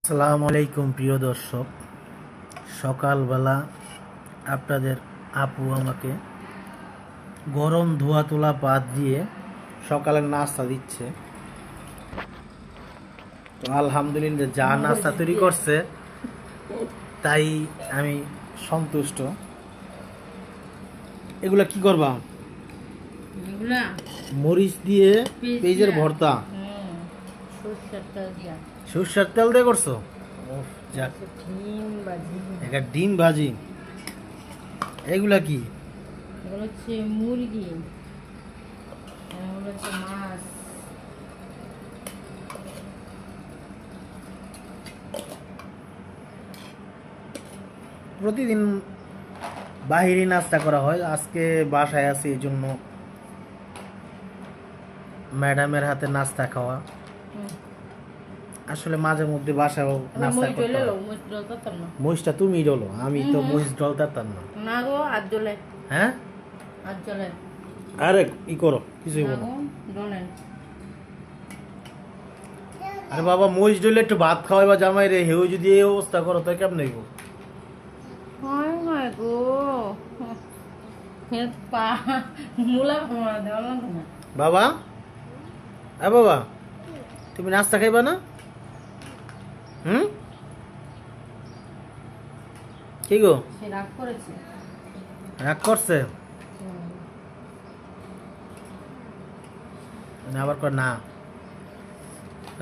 আসসালামু আলাইকুম প্রিয় দর্শক, সকালবেলা আপনাদের আপু আমাকে গরম ধোয়া তোলা ভাত দিয়ে সকালের নাস্তা দিচ্ছে। তো আলহামদুলিল্লাহ, যা নাস্তা তৈরি করছে তাই আমি সন্তুষ্ট। এগুলা কি করবা? মরিচ দিয়ে পেঁয়াজের ভর্তা, সরষের তেল দিয়ে করছো? একটা ডিম ভাজি। এগুলা কি? হচ্ছে মুরগি, হচ্ছে মাছ। প্রতিদিন বাহিরে নাস্তা করা হয়, আজকে বাসায় আছি এই জন্য ম্যাডামের হাতে নাস্তা খাওয়া। আসলে মাঝে মধ্যে বাসাও নাস্তা করতে হয়। মহিষটা তুমি ডলো, আমি তো মহিষ ডলতাম না। না গো, আর জ্বলে। হ্যাঁ, আর জ্বলে। আরে ই করো, কিছুই বলো। আরে বাবা, মহিষ ডলে একটু ভাত খাওয়াই বা জামাই রে, হেউ যদি এই অবস্থা করো তাই কেমন হইব? হয় হয় গো, পা মুলা দেওয়া না। বাবা, বাবা, তুমি নাস্তা খাইবা না? কি গো? সে রাগ করেছে। রাগ করছে? আবার কর না,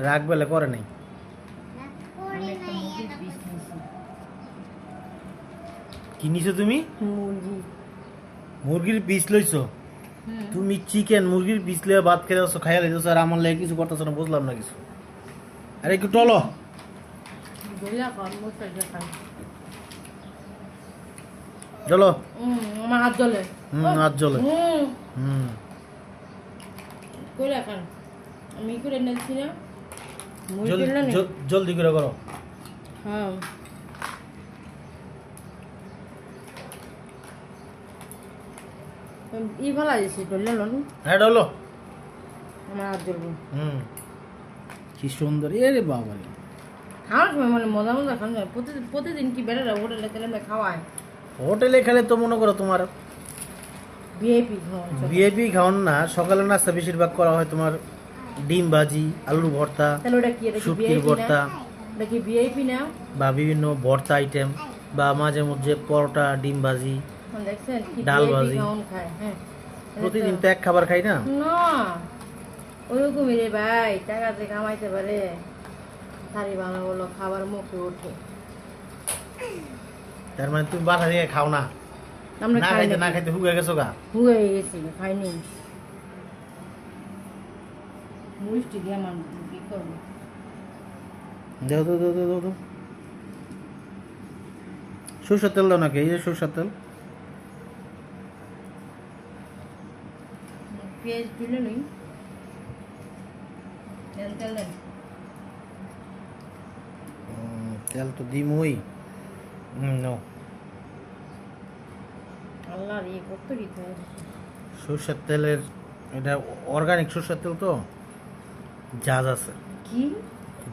রাগ বেলে করে নাই। কি নিছো তুমি? মুরগির পিস লইছো? তুমি চিকেন মুরগির পিস লিয়ে ভাত খেয়ে যাচ্ছ, খাইয়া লাইছো, আর আমার লেগে কিছু করতেছ না, বুঝলাম না কিছু। আরে একটু টলো। চলো। আমার হাত জ্বলে। হাত জ্বলে। আমি করে নিচ্ছি না, জলদি করে করো। হ্যাঁ, ই ভালো আছে ডলে লনু। হ্যাঁ ডলো। আমার হাত জ্বলবে। কি সুন্দর! এ রে বাবা, খাওয়ার সময় মানে মজা মজা খান। প্রতিদিন কি বেড়ে হোটেলে খেলে খাওয়ায়? হোটেলে খেলে তো মনে করো তোমার ভিআইপি খাওয়ান না। সকালের নাস্তা বেশিরভাগ করা হয় তোমার ডিম ভাজি, আলু ভর্তা, শুটকির ভর্তা, ভিআইপি না, বা বিভিন্ন ভর্তা আইটেম, বা মাঝে মধ্যে পরোটা, ডিম ভাজি, ডাল ভাজি। প্রতিদিন তো এক খাবার খাই না। ওরকমই রে ভাই, টাকাতে কামাইতে পারে, শাড়ি ভাঙা বলো, খাবার মুখে ওঠে। তার মানে তুমি বাসা থেকে খাও না? আমরা না খাইতে না খাইতে হুগে গেছো গা? হুগে গেছি, খাইনি। মুষ্টি দিয়ে আমার কি করবো? দেও তো দেও দেও দেও। সরষের তেল দাও নাকি? এই যে সরষের তেল। পেঁয়াজ দিলে নেই, তেল তেল দেন। তেল তো দিমই। নো, আল্লাহ রে, কত দিতে হয়। সরষের তেলের, এটা অর্গানিক সরষের তেল তো, জাজ আছে। কি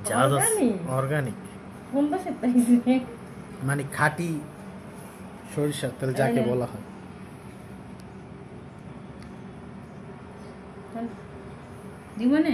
জাজ আছে? অর্গানিক কোন দেশে তাইছে? মানে খাঁটি সরিষার তেল যাকে বলা হয়। দিবনে?